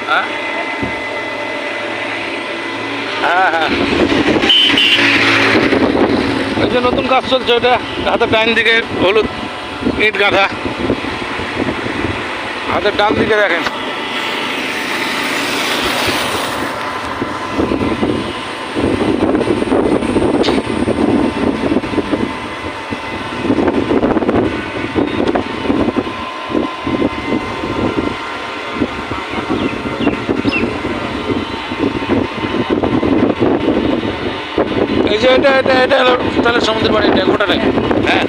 হ্যাঁ হ্যাঁ হ্যাঁ, ওই যে নতুন কাজ চলছে ওটা, হাতের ডান দিকে হলুদ ইট গাঁথা, হাতের ডান দিকে দেখেন। এই যে এটা এটা এটা হলো তাহলে সমুদ্রের পাড়ে, এটা গোটা নাই। হ্যাঁ